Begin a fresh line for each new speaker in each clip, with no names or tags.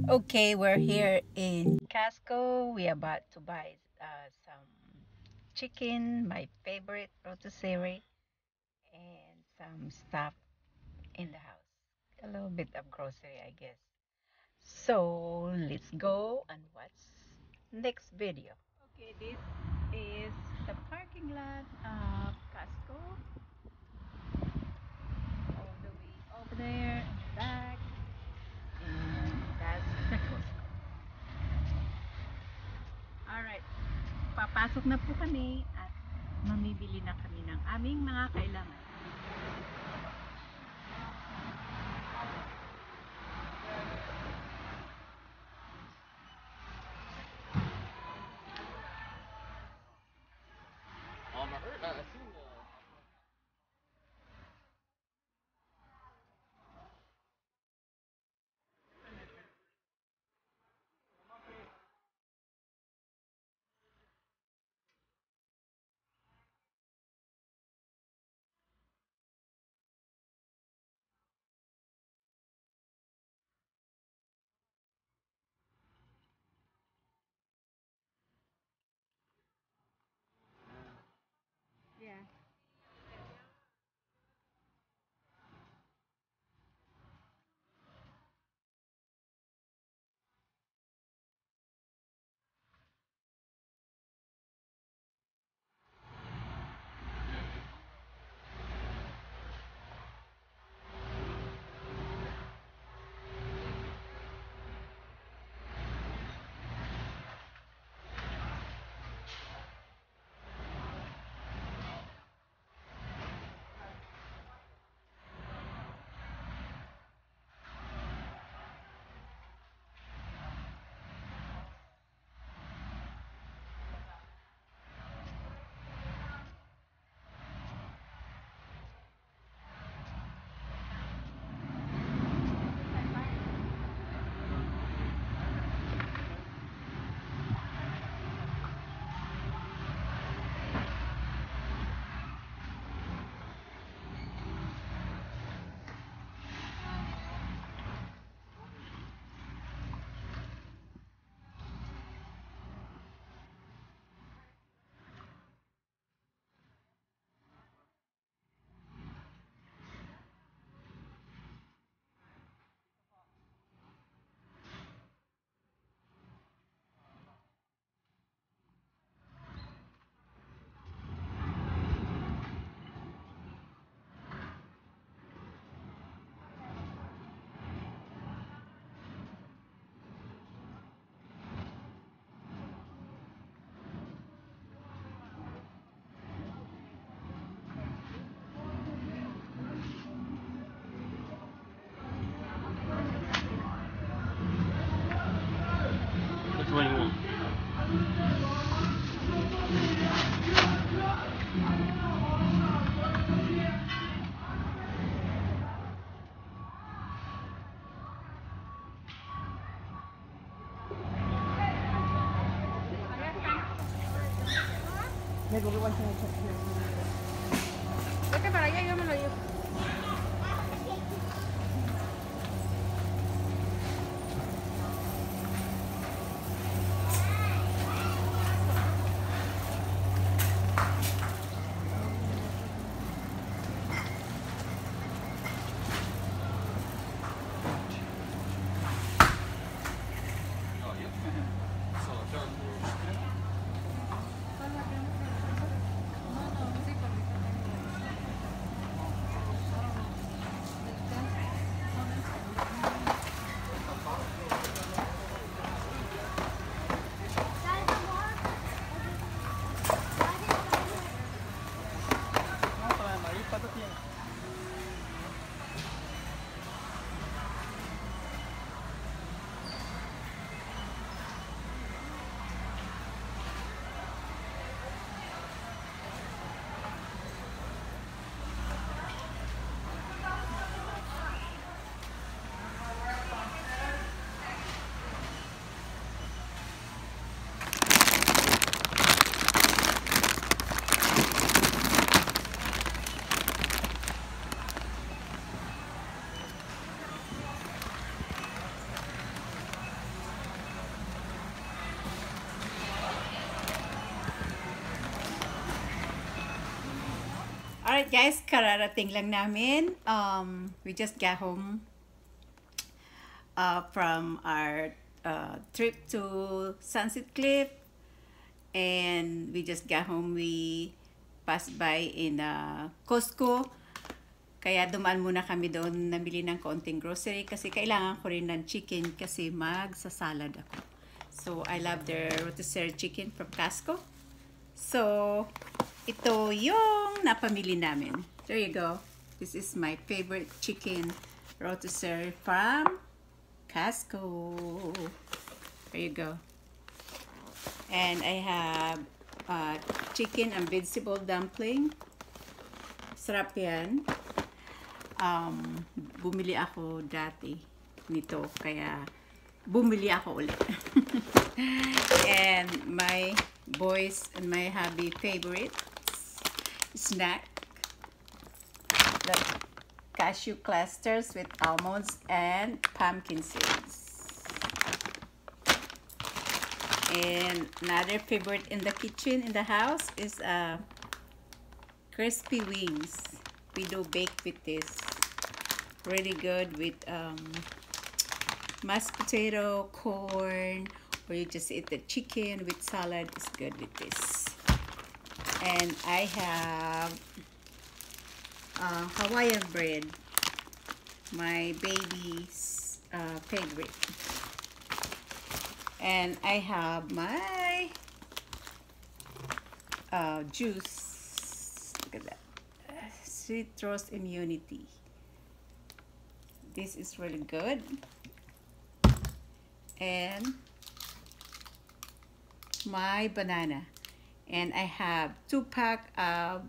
Okay, we're here in Casco. We about to buy some chicken, my favorite rotisserie, and some stuff in the house. A little bit of grocery, I guess. So let's go and watch next video. Okay, this is the parking lot of Casco, all the way over there in the back, and that's the Costco. Alright, papasok na po kami at mamibili na kami ng aming mga kailangan. Yeah.
Which one you want?
Vete para allá, yo me lo llevo. Alright guys, kararating lang namin. We just got home from our trip to Sunset Cliff, and we just got home. We passed by in Costco, kaya dumaan muna kami doon, namili ng konting grocery kasi kailangan ko rin ng chicken kasi magsasalad ako. So I love their rotisserie chicken from Costco. So ito yung napamili namin. There you go. This is my favorite chicken rotisserie from Costco. There you go. And I have chicken and vegetable dumpling. Sarap yan. Bumili ako dati nito, kaya bumili ako ulit. And my boys and my hubby favorite snack, the cashew clusters with almonds and pumpkin seeds. And another favorite in the kitchen, in the house, is crispy wings. We do bake with this. Really good with mashed potato, corn, or you just eat the chicken with salad. It's good with this. And I have Hawaiian bread, my baby's favorite. And I have my juice. Look at that. Citrus Immunity. This is really good. And my banana. And I have 2-pack of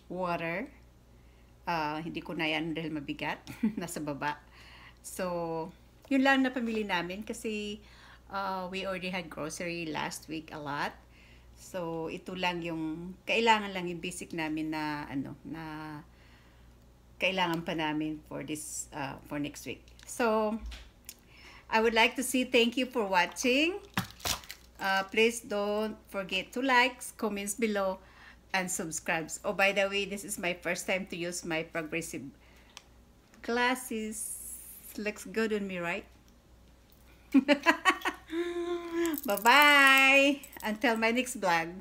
water. Hindi ko na yan dahil mabigat. Nasa baba. So, yun lang na pamili namin kasi we already had grocery last week a lot. So, ito lang yung, kailangan lang yung basic namin na, na kailangan pa namin for this, for next week. So, I would like to say thank you for watching. Please don't forget to like, comments below, and subscribe. Oh, by the way, this is my first time to use my progressive glasses. Looks good on me, right? Bye-bye. Until my next vlog.